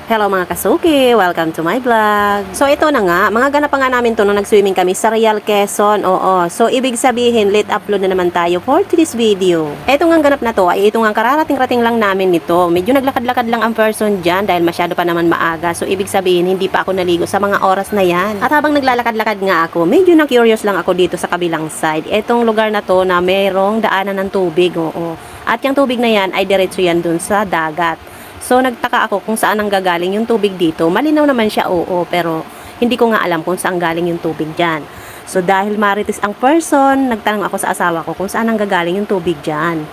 Hello mga kasuki! Welcome to my vlog! So ito na nga, mga ganap pa nga namin to nung nag-swimming kami sa Real Quezon. Oo, so ibig sabihin late upload na naman tayo for this video. Ito nga ganap na to ay ito nga kararating-rating lang namin nito. Medyo naglakad-lakad lang ang person dyan dahil masyado pa naman maaga. So ibig sabihin hindi pa ako naligo sa mga oras na yan. At habang naglalakad-lakad nga ako, medyo na-curious lang ako dito sa kabilang side. Itong lugar na to na mayroong daanan ng tubig. Oo. At yung tubig na yan ay diretso yan dun sa dagat. So nagtaka ako kung saan ang gagaling yung tubig dito. Malinaw naman siya, oo, pero hindi ko nga alam kung saan galing yung tubig dyan. So dahil marites ang person, nagtanong ako sa asawa ko kung saan ang gagaling yung tubig dyan.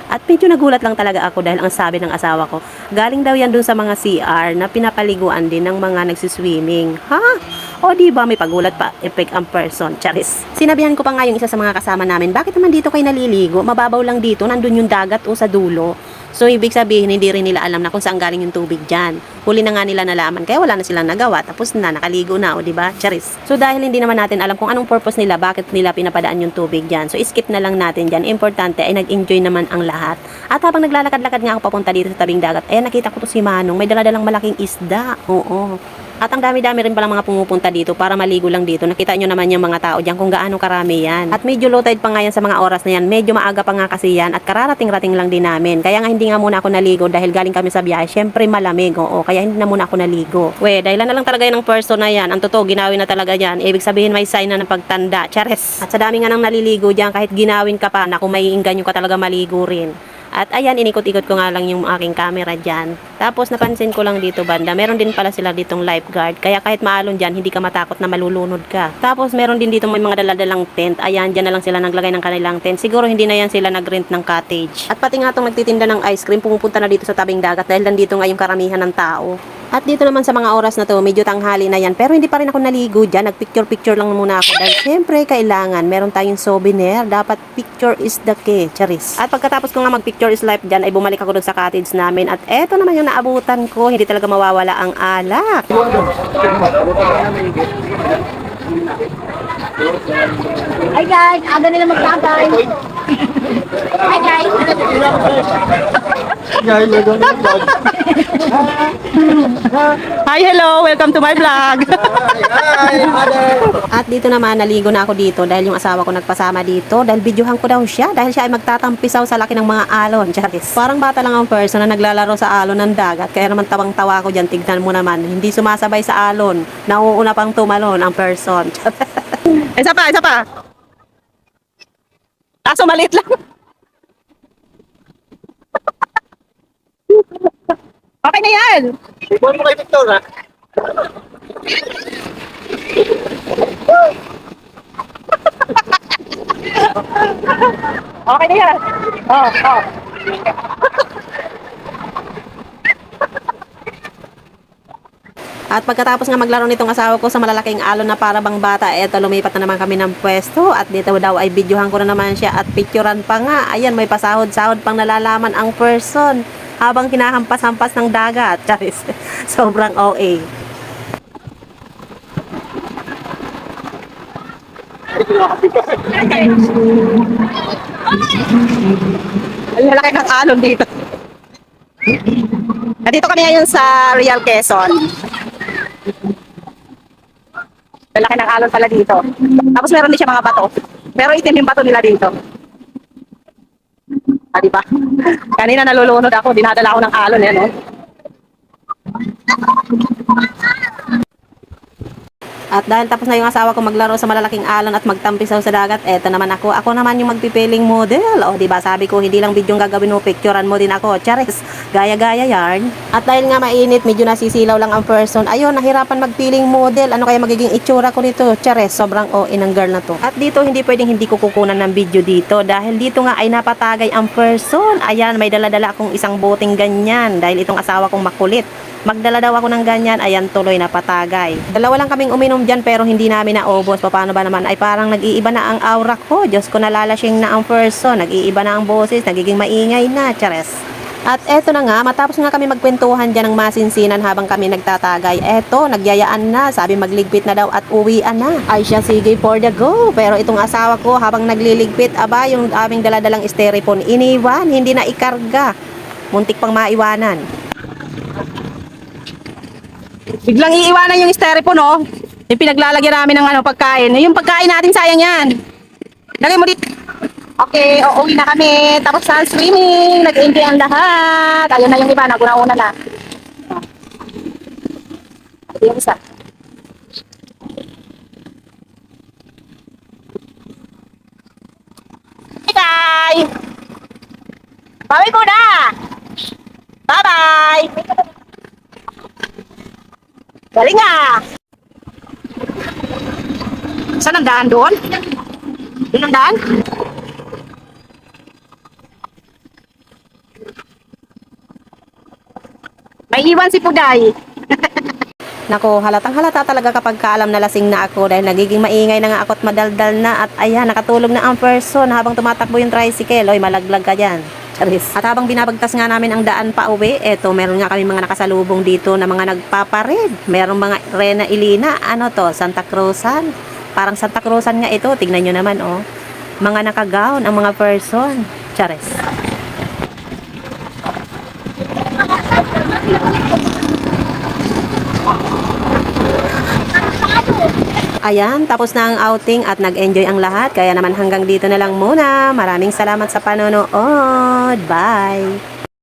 At medyo nagulat lang talaga ako dahil ang sabi ng asawa ko, galing daw yan dun sa mga CR na pinapaliguan din ng mga nagsiswimming. Ha? O di ba may pagulat pa, effect ang person, charis. Sinabihan ko pa nga yung isa sa mga kasama namin, bakit naman dito kayo naliligo? Mababaw lang dito, nandun yung dagat o sa dulo. So, ibig sabihin, hindi rin nila alam na kung saan galing yung tubig dyan. Huli na nga nila nalaman, kaya wala na silang nagawa. Tapos na, nakaligo na, o diba? Charis. So, dahil hindi naman natin alam kung anong purpose nila, bakit nila pinapadaan yung tubig dyan. So, skip na lang natin dyan. Importante ay nag-enjoy naman ang lahat. At habang naglalakad-lakad nga ako papunta dito sa tabing dagat, ayan, nakita ko to si Manong. May daladalang malaking isda. Oo. At ang dami-dami rin palang mga pumupunta dito para maligo lang dito. Nakita nyo naman yung mga tao dyan kung gaano karami yan. At medyo low tide pa nga yan sa mga oras na yan. Medyo maaga pa nga kasi yan at kararating-rating lang din namin. Kaya nga hindi nga muna ako naligo dahil galing kami sa biyahe. Syempre malamig, oo. Kaya hindi na muna ako naligo. Dahilan na lang talaga yan ng person na yan. Ang totoo, ginawi na talaga yan. Ibig sabihin may sign na ng pagtanda. Chares. At sa dami nga nang naliligo dyan, kahit ginawin ka pa, na kung may inganyo ka talaga maligo rin. At ayan, inikot-ikot ko nga lang yung aking camera dyan. Tapos napansin ko lang dito banda, meron din pala sila ditong lifeguard. Kaya kahit maalon dyan, hindi ka matakot na malulunod ka. Tapos meron din dito may mga daladalang tent. Ayan, dyan na lang sila naglagay ng kanilang tent. Siguro hindi na yan sila nag-rent ng cottage. At pati nga itong nagtitinda ng ice cream, pumupunta na dito sa tabing dagat dahil nandito nga yung karamihan ng tao. At dito naman sa mga oras na to, medyo tanghali na yan. Pero hindi pa rin ako naligo dyan. Nagpicture-picture lang muna ako. Dahil syempre, kailangan. Meron tayong souvenir. Dapat picture is the key. Charis. At pagkatapos ko nga mag-picture is life dyan, ay bumalik ako dun sa cottage namin. At eto naman yung naabutan ko. Hindi talaga mawawala ang alak. Hi guys, aga nila magtatay. Hi guys. Hi, hello! Welcome to my vlog! At dito naman, naligo na ako dito dahil yung asawa ko nagpasama dito dahil videohan ko daw siya dahil siya ay magtatampisaw sa laki ng mga alon. Charis. Parang bata lang ang person na naglalaro sa alon ng dagat kaya naman tawang-tawa ko dyan. Tignan mo naman, hindi sumasabay sa alon. Nauuna pang tumalon ang person. Isa pa, isa pa! Kaso maliit lang. Okay na yan! Ikaw mo kay Victor, ha? Okay na yan. Oh, oh. At pagkatapos nga maglaro nitong asawa ko sa malalaking alon na para bang bata, eto lumipat na naman kami ng pwesto at dito daw ay videohan ko na naman siya at picturean pa nga. Ayan, may pasahod-sahod pang nalalaman ang person habang kinahampas-hampas ng dagat. Charis. Sobrang OA. Ang lalaki ng alon dito. Nandito kami ngayon sa Real Quezon. Lalaki ng alon pala dito. Tapos meron din siya mga bato. Pero itim yung bato nila dito. Ah, diba? Kanina nalulunod ako. Dinadala ako ng alon. Yan, no? At dahil tapos na yung asawa ko maglaro sa malalaking alon at magtampisaw sa dagat, eto naman ako. Ako naman yung magpipiling model. O, diba? Sabi ko, hindi lang video gagawin mo, picturean mo din ako. Charis, gaya-gaya yarn. At dahil nga mainit, medyo nasisilaw lang ang person. Ayun, nahirapan magpiling model. Ano kaya magiging itsura ko nito? Charis, sobrang OA ng girl na to. At dito, hindi pwedeng hindi ko kukunan ng video dito. Dahil dito nga ay napatagay ang person. Ayan, may dala-dala akong isang boting ganyan. Dahil itong asawa kong makulit. Magdala daw ako ng ganyan, ayan tuloy na patagay. Dalawa lang kaming uminom dyan pero hindi namin naubos. Paano ba naman? Ay parang nag-iiba na ang aura ko. Diyos ko, nalalasing na ang person. Nag-iiba na ang boses, nagiging maingay na. Chares. At eto na nga, matapos nga kami magkwentuhan dyan ng masinsinan habang kami nagtatagay. Eto, nagyayaan na. Sabi magligpit na daw at uwian na. Ay siya, sige for the go. Pero itong asawa ko habang nagliligpit, aba yung aming daladalang styrofoam iniwan, hindi na ikarga. Muntik pang maiwanan. Biglang iiwanan yung styrofoam, no? Yung pinaglalagyan namin ng pagkain. Yung pagkain natin, sayang yan. Lagay mo dito. Okay, uuwi na kami. Tapos sa swimming. Nag-enjoy ang lahat. Ayun na yung iba, naguna-una na. Ito yung isa. Bye! Bye muna! Bye-bye! Galing ah! Saan ang daan doon? Doon ang daan? May iwan si Puday. Nako, halatang halata talaga kapag kaalam na lasing na ako dahil nagiging maingay na nga ako at madaldal na at ayan, nakatulog na ang person habang tumatakbo yung tricycle. Oy, malaglag ka dyan. Charis. At habang binabagtas nga namin ang daan pa uwi, eto, meron nga kami mga nakasalubong dito na mga nagpapared. Merong mga Rena Ilina, ano to, Santa Cruzan. Parang Santa Cruzan nga ito, tignan nyo naman, oh. Mga nakagaon ang mga person. Charis. Ayan, tapos na ang outing at nag-enjoy ang lahat. Kaya naman hanggang dito na lang muna. Maraming salamat sa panonood. Bye!